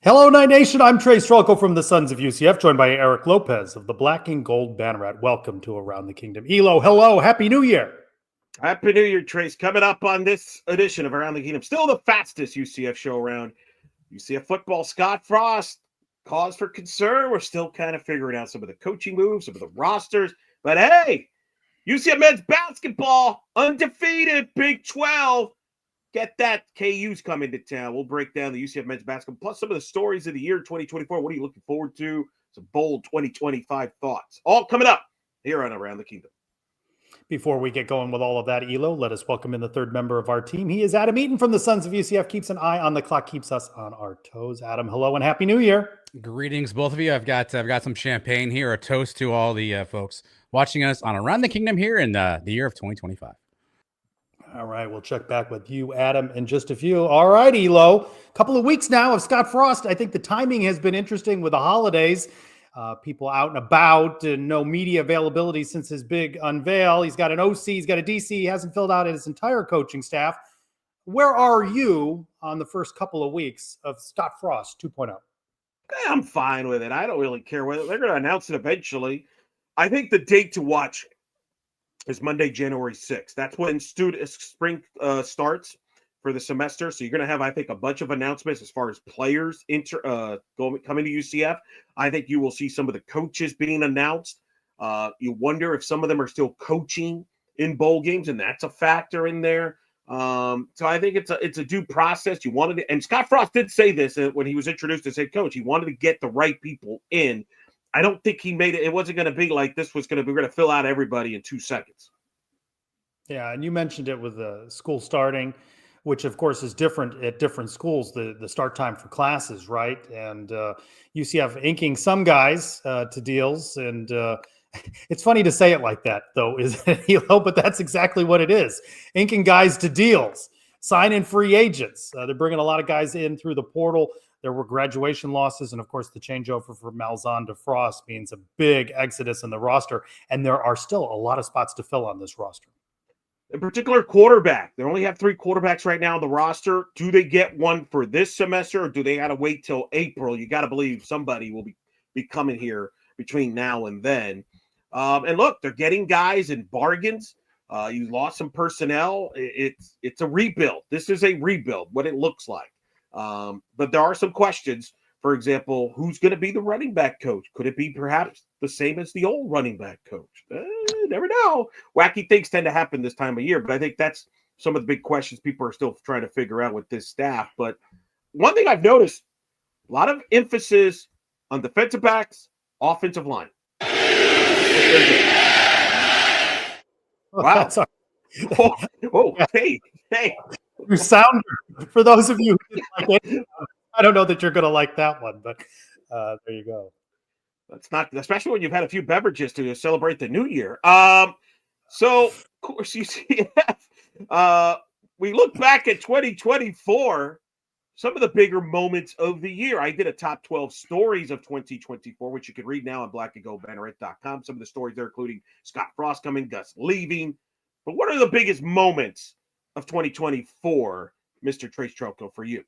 Hello, Night Nation. I'm Trylko from the Sons of UCF, joined by Eric Lopez of the Black and Gold Banneret. Welcome to Around the Kingdom. Elo, hello. Happy New Year. Happy New Year, Trace. Coming up on this edition of Around the Kingdom, still the fastest UCF show around. UCF football, Scott Frost, cause for concern. We're still kind of figuring out some of the coaching moves, some of the rosters. But hey, UCF men's basketball, undefeated, Big 12. Get that. KU's coming to town. We'll break down the UCF men's basketball, plus some of the stories of the year 2024. What are you looking forward to? Some bold 2025 thoughts. All coming up here on Around the Kingdom. Before we get going with all of that, Elo, let us welcome in the third member of our team. He is Adam Eaton from the Sons of UCF. Keeps an eye on the clock, keeps us on our toes. Adam, hello and Happy New Year. Greetings, both of you. I've got some champagne here. A toast to all the folks watching us on Around the Kingdom here in the year of 2025. All right, we'll check back with you, Adam, in just a few. All right, Elo, a couple of weeks now of Scott Frost. I think the timing has been interesting with the holidays. People out and about and no media availability since his big unveil. He's got an OC, he's got a DC. He hasn't filled out his entire coaching staff. Where are you on the first couple of weeks of Scott Frost 2.0? I'm fine with it. I don't really care whether they're going to announce it eventually. I think the date to watch is Monday, January 6th. That's when spring starts for the semester. So you're going to have, I think, a bunch of announcements as far as players coming to UCF. I think you will see some of the coaches being announced. You wonder if some of them are still coaching in bowl games, and that's a factor in there. So I think it's a due process. You wanted to, and Scott Frost did say this when he was introduced as head coach. He wanted to get the right people in. I don't think he made it. It wasn't going to be like this was going to be. We're going to fill out everybody in 2 seconds. Yeah, and you mentioned it with the school starting, which of course is different at different schools, the start time for classes, right? And UCF inking some guys to deals. And it's funny to say it like that, though, isn't it, but that's exactly what it is. Inking guys to deals, signing free agents. They're bringing a lot of guys in through the portal. There were graduation losses, and of course, the changeover from Malzahn to Frost means a big exodus in the roster, and there are still a lot of spots to fill on this roster. In particular, quarterback. They only have 3 quarterbacks right now on the roster. Do they get one for this semester, or do they got to wait till April? You got to believe somebody will be coming here between now and then. And look, they're getting guys in bargains. You lost some personnel. It's a rebuild. This is a rebuild, what it looks like. But there are some questions. For example, who's going to be the running back coach? Could it be perhaps the same as the old running back coach? Never know. Wacky things tend to happen this time of year, but I think that's some of the big questions people are still trying to figure out with this staff. But one thing I've noticed, a lot of emphasis on defensive backs, offensive line. Wow. Hey. You sound, for those of you who didn't like it, I don't know that you're going to like that one, but there you go. That's not, especially when you've had a few beverages to celebrate the new year. So, of course, UCF, we look back at 2024, some of the bigger moments of the year. I did a top 12 stories of 2024, which you can read now on blackandgoldbanneret.com. Some of the stories there, including Scott Frost coming, Gus leaving. But what are the biggest moments of 2024, Mr. Trace Trylko, for you?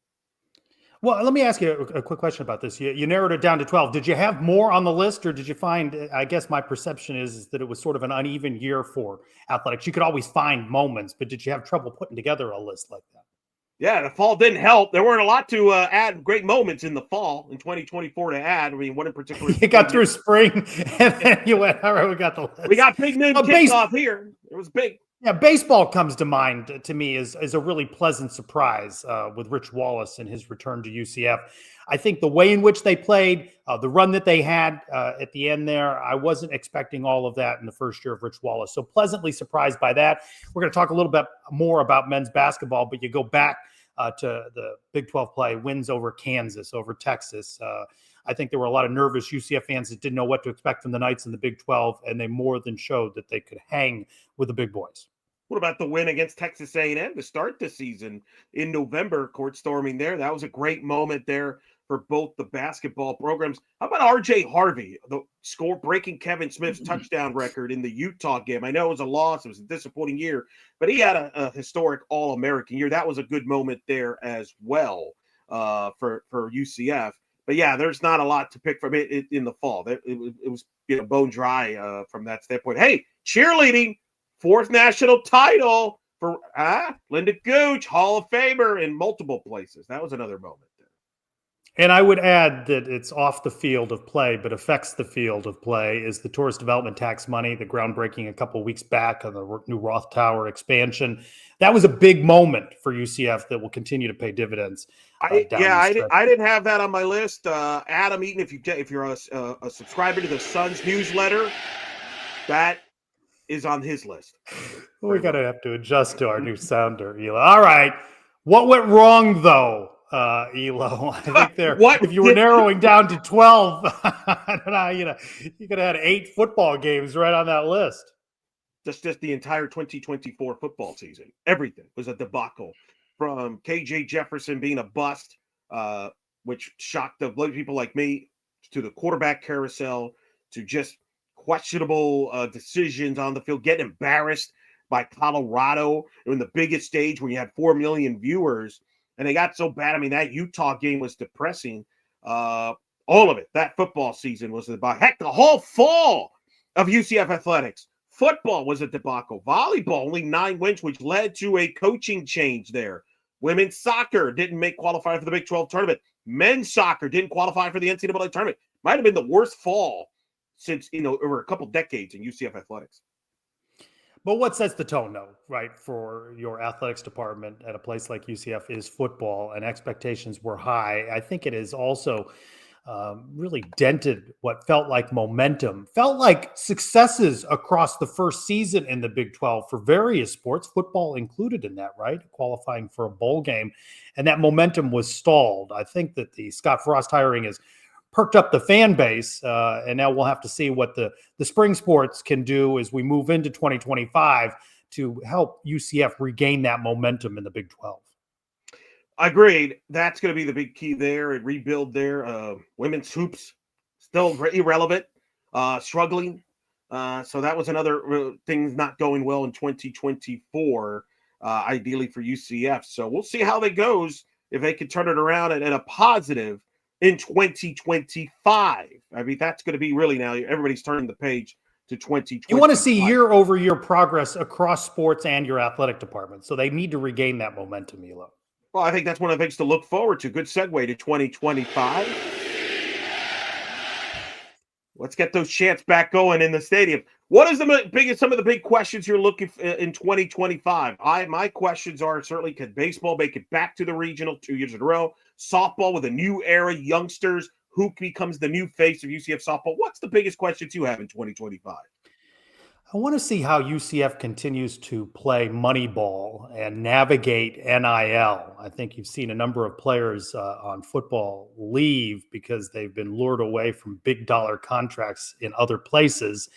Well, let me ask you a quick question about this. You narrowed it down to 12. Did you have more on the list, or did you find, I guess my perception is that it was sort of an uneven year for athletics? You could always find moments, but did you have trouble putting together a list like that? Yeah, the fall didn't help. There weren't a lot to add great moments in the fall in 2024 to add. I mean, one in particular. You got through spring, and then you went, all right, we got the list. We got big noon kickoff here. It was big. Yeah, baseball comes to mind to me as a really pleasant surprise with Rich Wallace and his return to UCF. I think the way in which they played, the run that they had at the end there, I wasn't expecting all of that in the first year of Rich Wallace. So pleasantly surprised by that. We're going to talk a little bit more about men's basketball, but you go back to the Big 12 play, wins over Kansas, over Texas. I think there were a lot of nervous UCF fans that didn't know what to expect from the Knights in the Big 12, and they more than showed that they could hang with the big boys. What about the win against Texas A&M to start the season in November, court storming there? That was a great moment there for both the basketball programs. How about R.J. Harvey, the score breaking Kevin Smith's touchdown record in the Utah game? I know it was a loss. It was a disappointing year, but he had a historic All-American year. That was a good moment there as well for UCF. But yeah, there's not a lot to pick from it in the fall. It was bone dry from that standpoint. Hey, cheerleading, 4th national title for Linda Gooch, Hall of Famer in multiple places. That was another moment there. And I would add that it's off the field of play, but affects the field of play is the tourist development tax money, the groundbreaking a couple of weeks back on the new Roth Tower expansion. That was a big moment for UCF that will continue to pay dividends. I didn't have that on my list. Adam Eaton, if you're a subscriber to the Sun's newsletter, that is on his list. We're going to have to adjust to our new sounder, Elo. All right. What went wrong, though, Elo? I think if you were narrowing down to 12, I don't know, you could have had 8 football games right on that list. Just the entire 2024 football season. Everything was a debacle. From KJ Jefferson being a bust, which shocked the people like me, to the quarterback carousel, to just questionable decisions on the field, getting embarrassed by Colorado in the biggest stage when you had 4 million viewers, and they got so bad. I mean, that Utah game was depressing. All of it. That football season was about the whole fall of UCF athletics. Football was a debacle. Volleyball, only 9 wins, which led to a coaching change there. Women's soccer didn't qualify for the Big 12 tournament. Men's soccer didn't qualify for the NCAA tournament. Might have been the worst fall since, over a couple decades in UCF athletics. But what sets the tone, though, right, for your athletics department at a place like UCF is football, and expectations were high. I think it is also really dented what felt like momentum, felt like successes across the first season in the Big 12 for various sports, football included in that, right? Qualifying for a bowl game. And that momentum was stalled. I think that the Scott Frost hiring has perked up the fan base. And now we'll have to see what the spring sports can do as we move into 2025 to help UCF regain that momentum in the Big 12. Agreed. That's going to be the big key there and rebuild there. Women's hoops still irrelevant, struggling. So that was another thing not going well in 2024, ideally for UCF. So we'll see how that goes, if they can turn it around and a positive in 2025. I mean, that's going to be really now everybody's turning the page to 2025. You want to see year-over-year progress across sports and your athletic department. So they need to regain that momentum, Elo. Well, I think that's one of the things to look forward to. Good segue to 2025. Let's get those chants back going in the stadium. What is some of the big questions you're looking for in 2025? My questions are certainly, could baseball make it back to the regional 2 years in a row? Softball with a new era, youngsters, who becomes the new face of UCF softball? What's the biggest questions you have in 2025? I want to see how UCF continues to play Moneyball and navigate NIL. I think you've seen a number of players on football leave because they've been lured away from big dollar contracts in other places.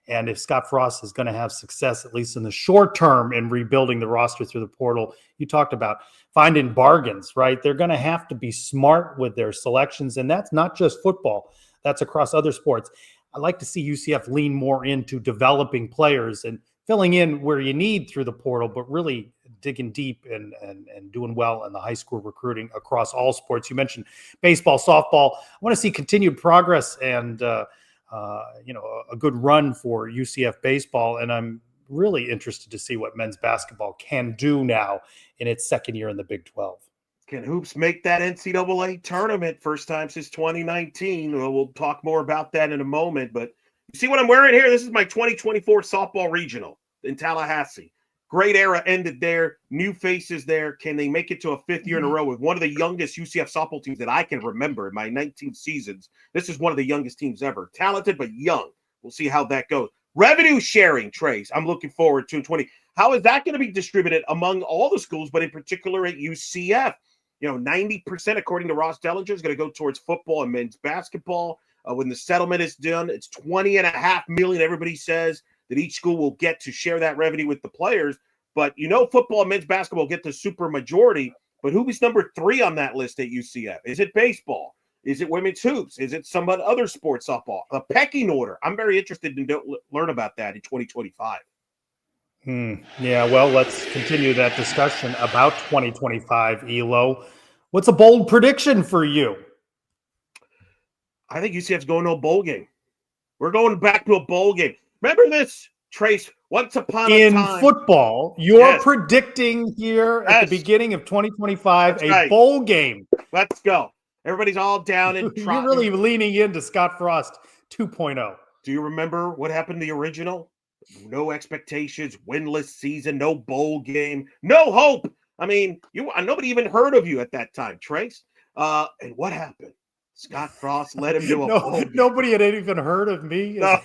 And if Scott Frost is going to have success, at least in the short term, in rebuilding the roster through the portal, you talked about finding bargains, right? They're going to have to be smart with their selections. And that's not just football. That's across other sports. I'd like to see UCF lean more into developing players and filling in where you need through the portal, but really digging deep and doing well in the high school recruiting across all sports. You mentioned baseball, softball. I want to see continued progress and a good run for UCF baseball. And I'm really interested to see what men's basketball can do now in its second year in the Big 12. Can hoops make that NCAA tournament? First time since 2019. Well, we'll talk more about that in a moment. But you see what I'm wearing here? This is my 2024 softball regional in Tallahassee. Great era ended there. New faces there. Can they make it to a 5th year in a row with one of the youngest UCF softball teams that I can remember in my 19 seasons? This is one of the youngest teams ever. Talented, but young. We'll see how that goes. Revenue sharing, Trace. I'm looking forward to 20. How is that going to be distributed among all the schools, but in particular at UCF? 90%, according to Ross Dellinger, is going to go towards football and men's basketball. When the settlement is done, it's $20.5 million. Everybody says that each school will get to share that revenue with the players. But football and men's basketball get the super majority. But who is number 3 on that list at UCF? Is it baseball? Is it women's hoops? Is it some other sports, softball? A pecking order. I'm very interested to learn about that in 2025. Yeah, well, let's continue that discussion about 2025, Elo. What's a bold prediction for you? I think UCF's going to a bowl game. We're going back to a bowl game. Remember this, Trace? Once upon a time. In football, you're predicting here at the beginning of 2025 That's a right. bowl game. Let's go. Everybody's all down and You're really leaning into Scott Frost 2.0. Do you remember what happened in the original? No expectations, winless season, no bowl game, no hope. I mean, nobody even heard of you at that time, Trace. And what happened? Scott Frost led him to a bowl game. Nobody had even heard of me. No,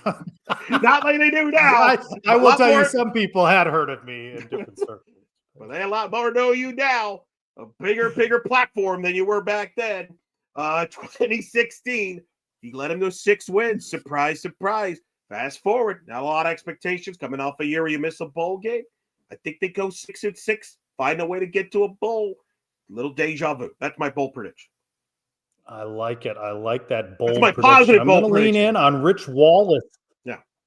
not like they do now. I will tell you, some people had heard of me in different circles. But they a lot more know you now. A bigger platform than you were back then. 2016, he led him to 6 wins. Surprise, surprise. Fast forward, not a lot of expectations coming off a year where you miss a bowl game. I think they go 6-6, find a way to get to a bowl. Little deja vu. That's my bowl prediction. I like it. I like that bold That's my prediction. positive I'm bold going to lean prediction. in on Rich Wallace.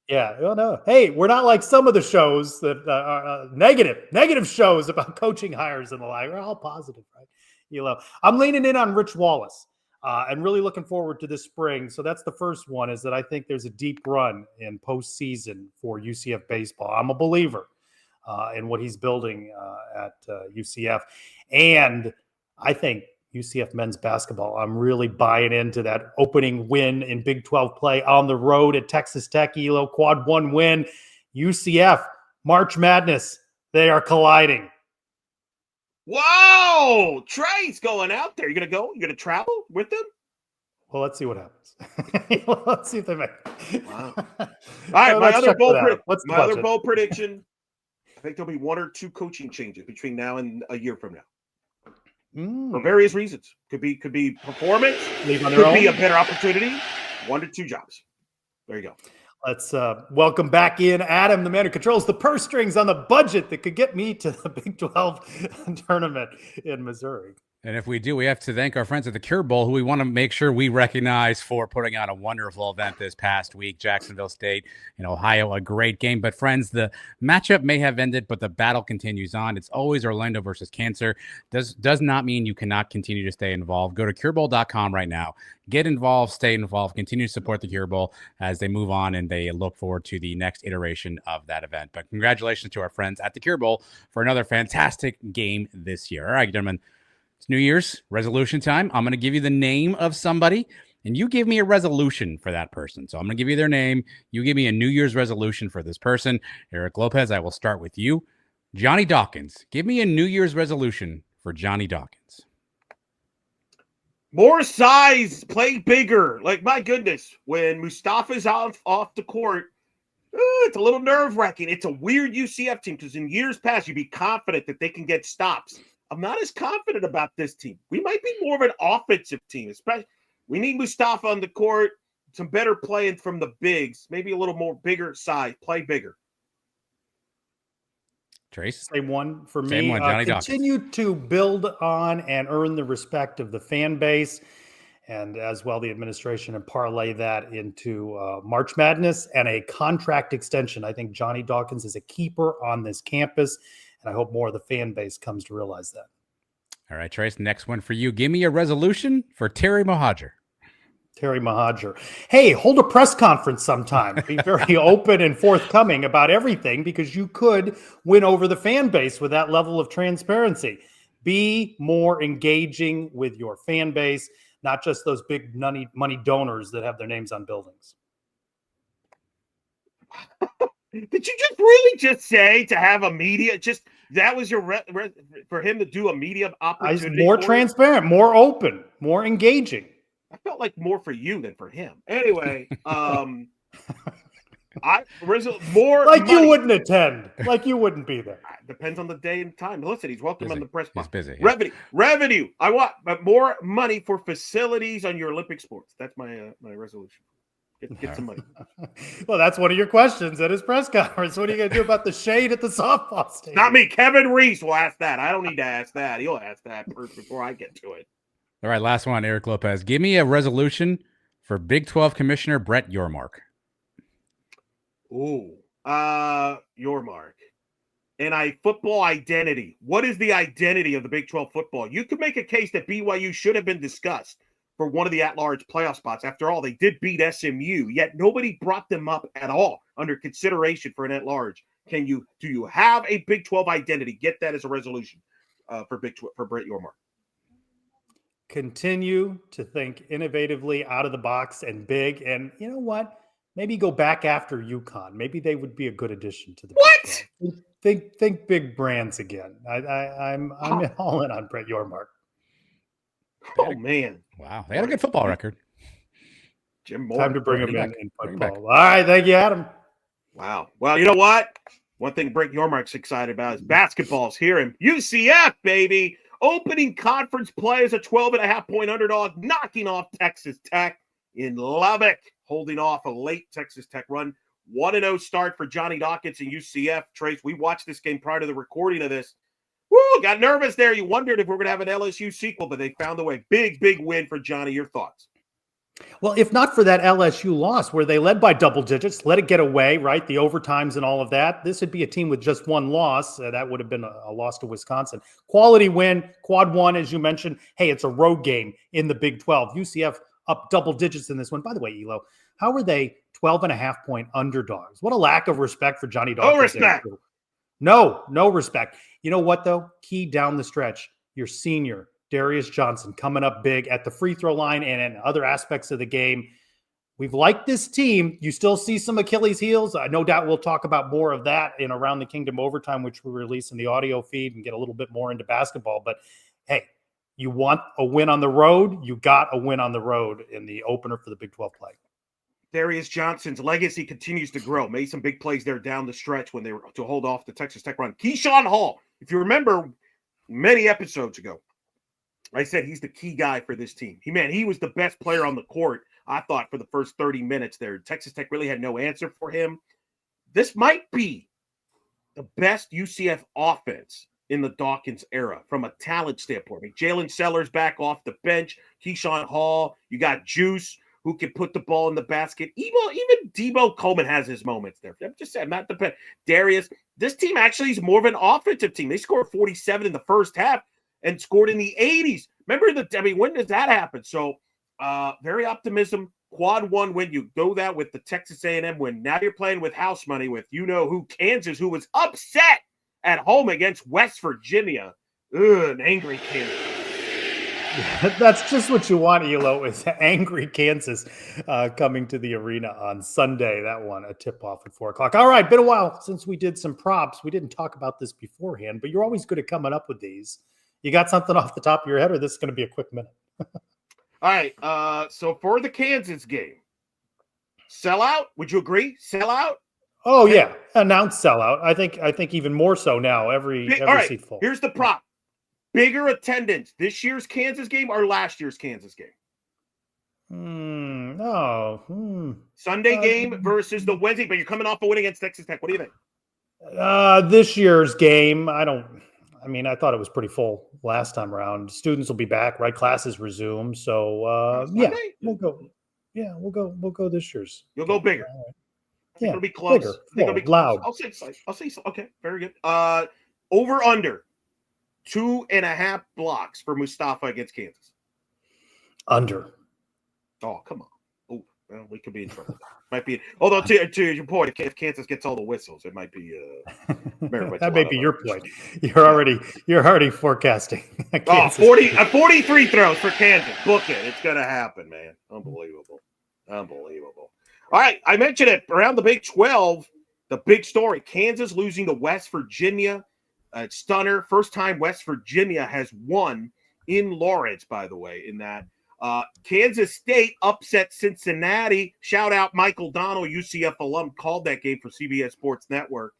Yeah. Oh, no. Hey, we're not like some of the shows that are negative shows about coaching hires and the like. We're all positive, right? I'm leaning in on Rich Wallace and really looking forward to this spring. So that's the first one, is that I think there's a deep run in postseason for UCF baseball. I'm a believer in what he's building at UCF. And I think UCF men's basketball, I'm really buying into that opening win in Big 12 play on the road at Texas Tech, Elo, quad 1 win. UCF, March Madness, they are colliding. Wow! Trey's going out there. You going to go? You going to travel with them? Well, let's see what happens. Let's see if they make it. Wow. All right, my other bold prediction, I think there'll be 1 or 2 coaching changes between now and a year from now. For various reasons. Could be performance, could be a better opportunity. 1 to 2 jobs. There you go. Let's welcome back in Adam, the man who controls the purse strings on the budget that could get me to the Big 12 tournament in Missouri. And if we do, we have to thank our friends at the Cure Bowl, who we want to make sure we recognize for putting on a wonderful event this past week. Jacksonville State and Ohio, a great game. But friends, the matchup may have ended, but the battle continues on. It's always Orlando versus Cancer. Does not mean you cannot continue to stay involved. Go to curebowl.com right now. Get involved, stay involved, continue to support the Cure Bowl as they move on and they look forward to the next iteration of that event. But congratulations to our friends at the Cure Bowl for another fantastic game this year. All right, gentlemen. It's New Year's resolution time. I'm going to give you the name of somebody, and you give me a resolution for that person. So I'm going to give you their name. You give me a New Year's resolution for this person. Eric Lopez, I will start with you. Johnny Dawkins. Give me a New Year's resolution for Johnny Dawkins. More size, play bigger. Like, my goodness, when Mustafa's off the court, it's a little nerve-wracking. It's a weird UCF team because in years past, you'd be confident that they can get stops. I'm not as confident about this team. We might be more of an offensive team. Especially, we need Mustafa on the court, some better playing from the bigs, maybe a little more bigger size, play bigger. Trace? Same one for me. Same one, Johnny continue to build on and earn the respect of the fan base, and as well the administration, and parlay that into March Madness and a contract extension. I think Johnny Dawkins is a keeper on this campus. I hope more of the fan base comes to realize that. All right, Trace, next one for you. Give me a resolution for Terry Mohajir. Terry Mohajir. Hey, hold a press conference sometime. Be very open and forthcoming about everything, because you could win over the fan base with that level of transparency. Be more engaging with your fan base, not just those big money donors that have their names on buildings. Did you just really just say to have a media, that was your for him to do a media opportunity? More transparent, more open, more engaging. I felt like more for you than for him. Anyway, more like money. You wouldn't attend, like you wouldn't be there. Depends on the day and time. Listen, he's welcome on the press box. He's busy. Yeah. Revenue. I want more money for facilities on your Olympic sports. That's my resolution. Get some money. Well, that's one of your questions at his press conference. What are you going to do about the shade at the softball stadium? Not me. Kevin Reese will ask that. I don't need to ask that. He'll ask that before I get to it. All right, last one, Eric Lopez. Give me a resolution for Big 12 Commissioner Brett Yormark. Ooh, Yormark. And football identity. What is the identity of the Big 12 football? You could make a case that BYU should have been discussed. for one of the at-large playoff spots. After all, they did beat SMU, yet nobody brought them up at all under consideration for an at-large. Do you have a Big 12 identity? Get that as a resolution for Brett Yormark. Continue to think innovatively, out of the box, and big. And you know what? Maybe go back after UConn. Maybe they would be a good addition to the Big 12. Think big brands again. I'm all in on Brett Yormark. Oh man! Wow, they had a good football record. Jim Moore. Time to bring him in football. All right, thank you, Adam. Wow. Well, you know what? One thing Brett Yormark's excited about is basketball's here in UCF, baby. Opening conference play as a 12.5-point underdog, knocking off Texas Tech in Lubbock, holding off a late Texas Tech run. 1-0 start for Johnny Dawkins and UCF. Trace, we watched this game prior to the recording of this. Woo, got nervous there. You wondered if we're going to have an LSU sequel, but they found a way. Big win for Johnny. Your thoughts? Well, if not for that LSU loss where they led by double digits, let it get away, right? The overtimes and all of that. This would be a team with just one loss. That would have been a loss to Wisconsin. Quality win, quad one, as you mentioned. Hey, it's a road game in the Big 12. UCF up double digits in this one. By the way, Elo, how are they 12.5-point underdogs? What a lack of respect for Johnny Dawkins. No respect. No respect. You know what, though? Key down the stretch. Your senior, Darius Johnson, coming up big at the free throw line and in other aspects of the game. We've liked this team. You still see some Achilles heels. No doubt we'll talk about more of that in Around the Kingdom Overtime, which we release in the audio feed and get a little bit more into basketball. But, hey, you want a win on the road? You got a win on the road in the opener for the Big 12 play. Darius Johnson's legacy continues to grow. Made some big plays there down the stretch when they were to hold off the Texas Tech run. Keyshawn Hall, if you remember many episodes ago, I said he's the key guy for this team. He was the best player on the court, I thought, for the first 30 minutes there. Texas Tech really had no answer for him. This might be the best UCF offense in the Dawkins era from a talent standpoint. I mean, Jalen Sellers back off the bench, Keyshawn Hall, you got Juice, who can put the ball in the basket. Even Debo Coleman has his moments there. I'm just saying, not the Darius. This team actually is more of an offensive team. They scored 47 in the first half and scored in the 80s. Remember when does that happen? So very optimism. Quad one win. You go that with the Texas A&M win. Now you're playing with house money with Kansas, who was upset at home against West Virginia. An angry Kansas. That's just what you want, Elo, is angry Kansas coming to the arena on Sunday. That one, a tip-off at 4 o'clock. All right, been a while since we did some props. We didn't talk about this beforehand, but you're always good at coming up with these. You got something off the top of your head, or this is going to be a quick minute? All right, so for the Kansas game, sellout, would you agree? Sellout? Oh, yeah, announced sellout. I think even more so now, every seat full. Here's the prop. Bigger attendance, this year's Kansas game or last year's Kansas game? Sunday game versus the Wednesday, but you're coming off a win against Texas Tech. What do you think? This year's game, I thought it was pretty full last time around. Students will be back, right? Classes resume. So, we'll go. Yeah, we'll go this year's. You'll go bigger. Yeah, it'll be close. Bigger, it'll be loud. I'll say so. Okay, very good. Over under 2.5 blocks for Mustafa against Kansas. Under. Oh, come on. Oh, well, we could be in trouble. Might be. Although to your point, if Kansas gets all the whistles, it might be. That may be your point. You're already forecasting. 43 throws for Kansas. Book it. It's gonna happen, man. Unbelievable. All right, I mentioned it around the Big 12. The big story: Kansas losing to West Virginia. Stunner. First time West Virginia has won in Lawrence, by the way, in that. Kansas State upset Cincinnati. Shout out Michael Donnell, UCF alum, called that game for CBS Sports Network.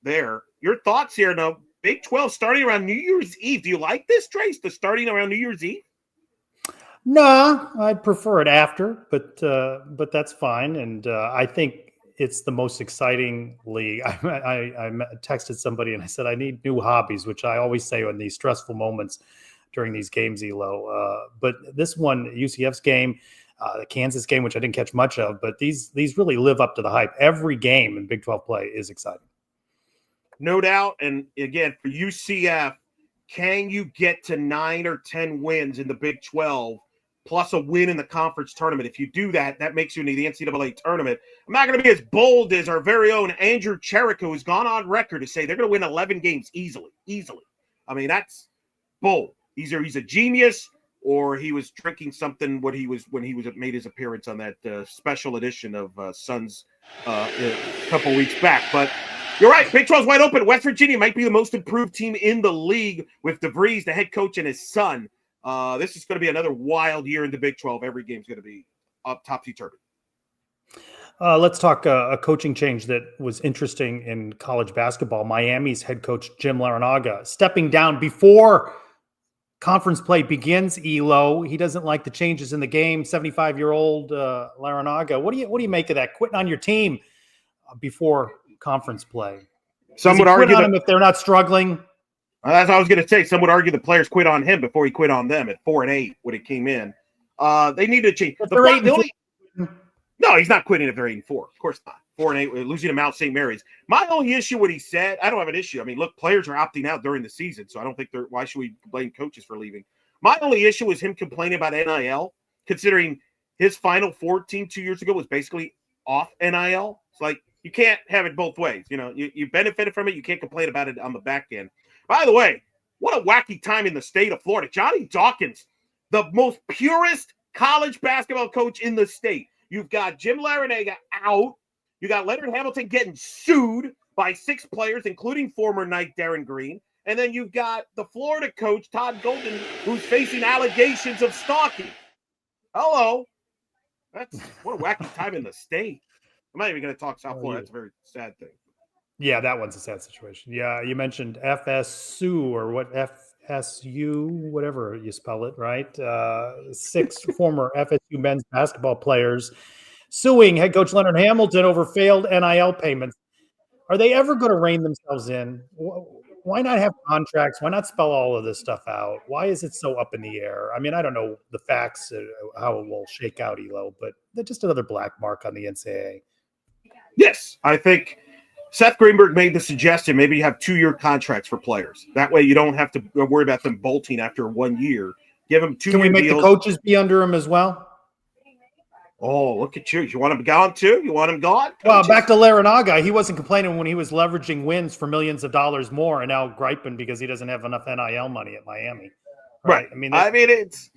There. Your thoughts here, now. Big 12 starting around New Year's Eve. Do you like this, Trace, the starting around New Year's Eve? No, I'd prefer it after, but that's fine. And I think it's the most exciting league. I texted somebody and I said, I need new hobbies, which I always say in these stressful moments during these games, Elo. But this one, UCF's game, the Kansas game, which I didn't catch much of, but these really live up to the hype. Every game in Big 12 play is exciting. No doubt. And again, for UCF, can you get to 9 or 10 wins in the Big 12 plus a win in the conference tournament. If you do that, that makes you into the NCAA tournament. I'm not going to be as bold as our very own Andrew Trylko, who's gone on record to say they're going to win 11 games easily. I mean, that's bold. Either he's a genius or he was drinking something when he made his appearance on that special edition of Suns a couple weeks back. But you're right. Big 12's wide open. West Virginia might be the most improved team in the league with DeVries, the head coach, and his son. This is going to be another wild year in the Big 12. Every game's going to be up topsy-turvy. Let's talk a coaching change that was interesting in college basketball. Miami's head coach, Jim Larinaga, stepping down before conference play begins, Elo. He doesn't like the changes in the game. 75-year-old Larinaga. What do you make of that? Quitting on your team before conference play. Some would argue on them if they're not struggling. As I was going to say, some would argue the players quit on him before he quit on them at 4-8 when it came in. They need to change. No, he's not quitting if they're 8-4. Of course not. 4-8, losing to Mount St. Mary's. My only issue, what he said, I don't have an issue. I mean, look, players are opting out during the season, so I don't think why should we blame coaches for leaving? My only issue was him complaining about NIL, considering his Final Four team 2 years ago was basically off NIL. It's like, you can't have it both ways. You know, you benefited from it. You can't complain about it on the back end. By the way, what a wacky time in the state of Florida. Johnny Dawkins, the most purest college basketball coach in the state. You've got Jim Larinaga out. You got Leonard Hamilton getting sued by 6 players, including former Knight Darren Green. And then you've got the Florida coach, Todd Golden, who's facing allegations of stalking. Hello. What a wacky time in the state. I'm not even going to talk South Florida. That's a very sad thing. Yeah, that one's a sad situation. Yeah, you mentioned FSU or what FSU, whatever you spell it, right? 6 former FSU men's basketball players suing head coach Leonard Hamilton over failed NIL payments. Are they ever going to rein themselves in? Why not have contracts? Why not spell all of this stuff out? Why is it so up in the air? I mean, I don't know the facts, how it will shake out, Elo, but they're just another black mark on the NCAA. Yes, I think Seth Greenberg made the suggestion maybe you have 2-year contracts for players. That way you don't have to worry about them bolting after 1 year. Give them 2 years. Can we make the coaches be under him as well? Oh, look at you. You want him gone too? You want him gone? Well, back to Larinaga. He wasn't complaining when he was leveraging wins for millions of dollars more and now griping because he doesn't have enough NIL money at Miami. Right. I mean, it's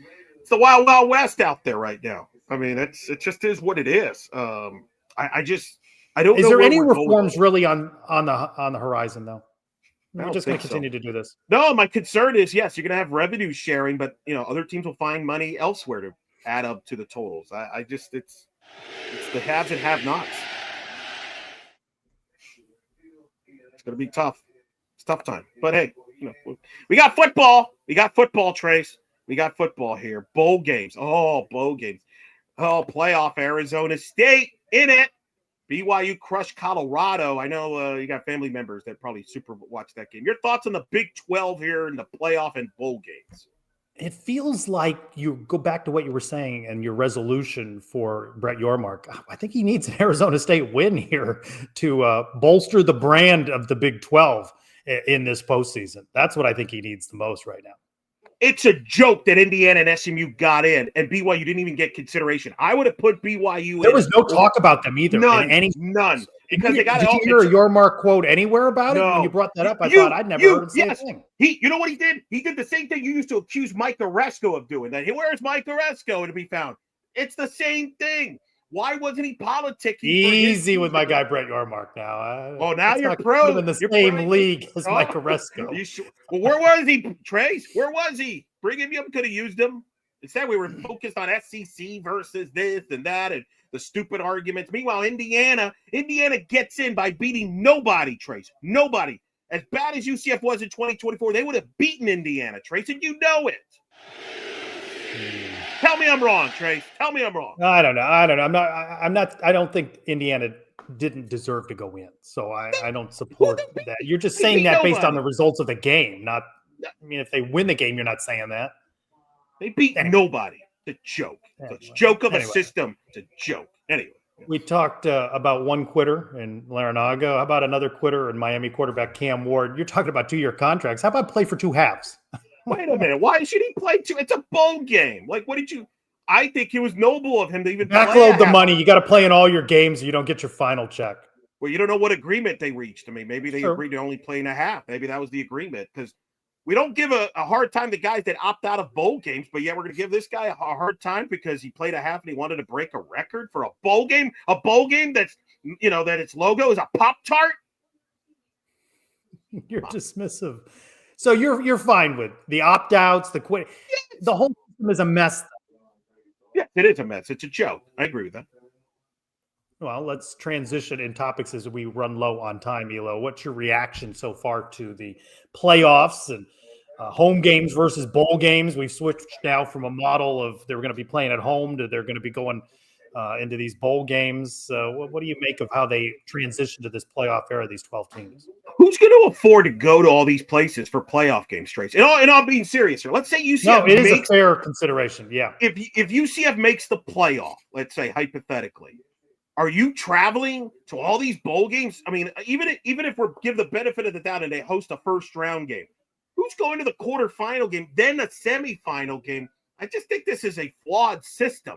the wild, wild west out there right now. I mean, it just is what it is. I don't know. Is there any reforms really on the horizon, though? We're just going to continue to do this. No, my concern is, yes, you're going to have revenue sharing, but other teams will find money elsewhere to add up to the totals. It's the haves and have-nots. It's going to be tough. It's a tough time. But hey, we got football. We got football, Trace. We got football here. Bowl games. Oh, bowl games. Oh, playoff Arizona State in it. BYU crushed Colorado. I know you got family members that probably super watch that game. Your thoughts on the Big 12 here in the playoff and bowl games? It feels like you go back to what you were saying and your resolution for Brett Yormark. I think he needs an Arizona State win here to bolster the brand of the Big 12 in this postseason. That's what I think he needs the most right now. It's a joke that Indiana and SMU got in, and BYU didn't even get consideration. I would have put BYU in. There was no talk about them either. None. Because they got Did you hear a Yormark quote anywhere about it? When you brought that up, I thought I'd never heard him say a thing. You know what he did? He did the same thing you used to accuse Mike Oresco of doing. That where's Mike Oresco to be found? It's the same thing. Why wasn't he politicking? Easy with my guy Brett Yormark now. Now you're pro. In the same league as Mike Oresco. Sure? Well, where was he, Trace? Where was he? Bring him up. Could have used him. Instead, we were focused on SEC versus this and that and the stupid arguments. Meanwhile, Indiana gets in by beating nobody, Trace. Nobody. As bad as UCF was in 2024, they would have beaten Indiana, Trace, and you know it. Tell me I'm wrong, Trace. Tell me I'm wrong. I don't know. I don't think Indiana didn't deserve to go in. So I don't support that. You're just saying that based on the results of the game. If they win the game, you're not saying that. They beat nobody. It's a joke. It's a joke of a system. It's a joke. Anyway. We talked about one quitter in Larinaga. How about another quitter in Miami quarterback Cam Ward? You're talking about 2-year contracts. How about play for 2 halves? Wait a minute. Why should he play 2? It's a bowl game. Like, what did you – I think it was noble of him to even backload the money. You got to play in all your games. You don't get your final check. Well, you don't know what agreement they reached. I mean, maybe they Sure. agreed to only play in a half. Maybe that was the agreement, because we don't give a hard time to guys that opt out of bowl games, but yet we're going to give this guy a hard time because he played a half and he wanted to break a record for a bowl game that's, that its logo is a Pop-Tart. You're dismissive. So you're fine with the opt-outs, the quit. The whole system is a mess. Yeah, it is a mess. It's a joke. I agree with that. Well, let's transition in topics as we run low on time, Elo. What's your reaction so far to the playoffs and home games versus bowl games? We've switched now from a model of they're going to be playing at home to they're going to be going into these bowl games. What do you make of how they transition to this playoff era, these 12 teams? Who's going to afford to go to all these places for playoff games, Trace? And I'm being serious here. Let's say UCF No, it is a fair consideration, yeah. If UCF makes the playoff, let's say hypothetically, are you traveling to all these bowl games? I mean, even if we give the benefit of the doubt and they host a first-round game, who's going to the quarterfinal game, then a semifinal game? I just think this is a flawed system.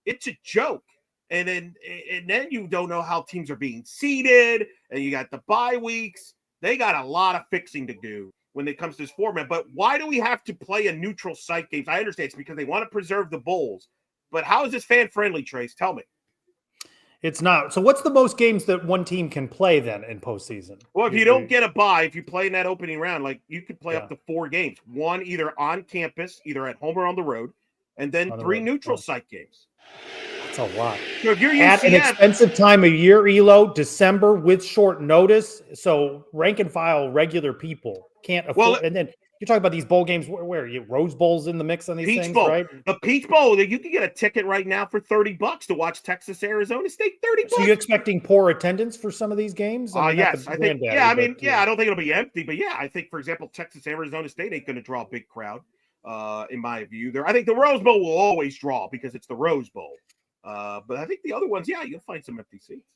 It's a joke. And then you don't know how teams are being seeded, and you got the bye weeks. They got a lot of fixing to do when it comes to this format. But why do we have to play a neutral site games? I understand it's because they want to preserve the bowls. But how is this fan-friendly, Trace? Tell me. It's not. So what's the most games that one team can play then in postseason? Well, if you don't get a bye, if you play in that opening round, like you could play up to 4 games, one either on campus, either at home or on the road, and then 3 neutral site games. That's a lot. So if you're UCF, at an expensive time of year, Elo, December with short notice, so rank and file regular people can't afford. Well, and then you're talking about these bowl games where you Rose Bowl's in the mix on these Peach things, Bowl. right? The Peach Bowl, you can get a ticket right now for $30 to watch Texas Arizona State. $30. So you expecting poor attendance for some of these games? Yes, I think. Yeah, I mean, I don't think it'll be empty, but yeah, I think, for example, Texas Arizona State ain't going to draw a big crowd. In my view, I think the Rose Bowl will always draw because it's the Rose Bowl. But I think the other ones, you'll find some empty seats.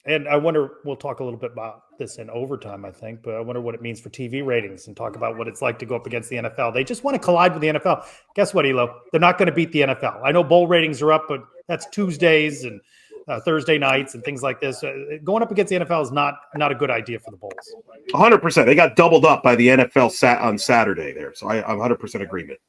And I wonder, we'll talk a little bit about this in overtime, I think, but I wonder what it means for TV ratings and talk about what it's like to go up against the NFL. They just want to collide with the NFL. Guess what, Elo? They're not going to beat the NFL. I know bowl ratings are up, but that's Tuesdays and Thursday nights and things like this. Going up against the NFL is not a good idea for the Bulls. 100%. They got doubled up by the NFL on Saturday there. So I'm 100% agreement.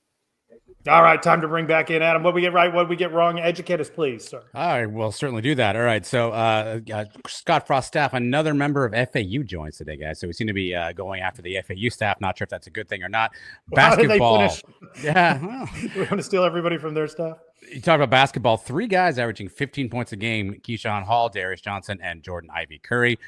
All right, time to bring back in Adam. What we get right, what we get wrong? Educate us, please, sir. All right, we'll certainly do that. All right, so Scott Frost staff, another member of FAU joins today, guys. So we seem to be going after the FAU staff. Not sure if that's a good thing or not. Basketball. How did they finish? Yeah. Well. We're going to steal everybody from their staff. You talk about basketball, 3 guys averaging 15 points a game: Keyshawn Hall, Darius Johnson, and Jordan Ivy Curry.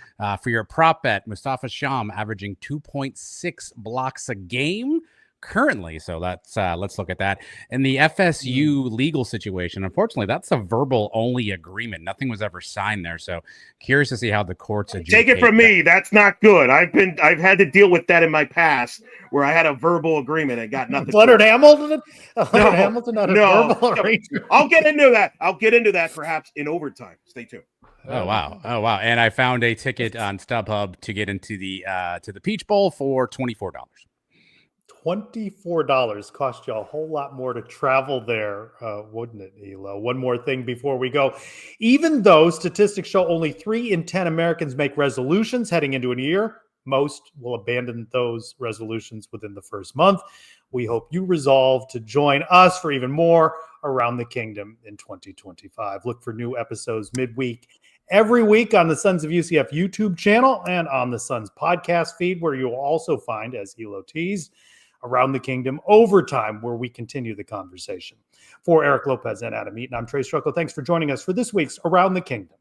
For your prop bet, Mustafa Sham averaging 2.6 blocks a game currently. So let's look at that. And the FSU legal situation, unfortunately, that's a verbal only agreement. Nothing was ever signed there. So curious to see how the courts take it from me. That's not good. I've had to deal with that in my past where I had a verbal agriement and got nothing. Leonard Hamilton? Hamilton had a verbal arrangement. I'll get into that perhaps in overtime. Stay tuned. Oh wow. And I found a ticket on StubHub to get into the Peach Bowl for $24. $24 cost you a whole lot more to travel there, wouldn't it, Elo? One more thing before we go. Even though statistics show only 3 in 10 Americans make resolutions heading into a new year, most will abandon those resolutions within the first month. We hope you resolve to join us for even more Around the Kingdom in 2025. Look for new episodes midweek every week on the Sons of UCF YouTube channel and on the Sons podcast feed, where you'll also find, as Elo teased, Around the Kingdom Overtime, where we continue the conversation. For Eric Lopez and Adam Eaton, I'm Trylko. Thanks for joining us for this week's Around the Kingdom.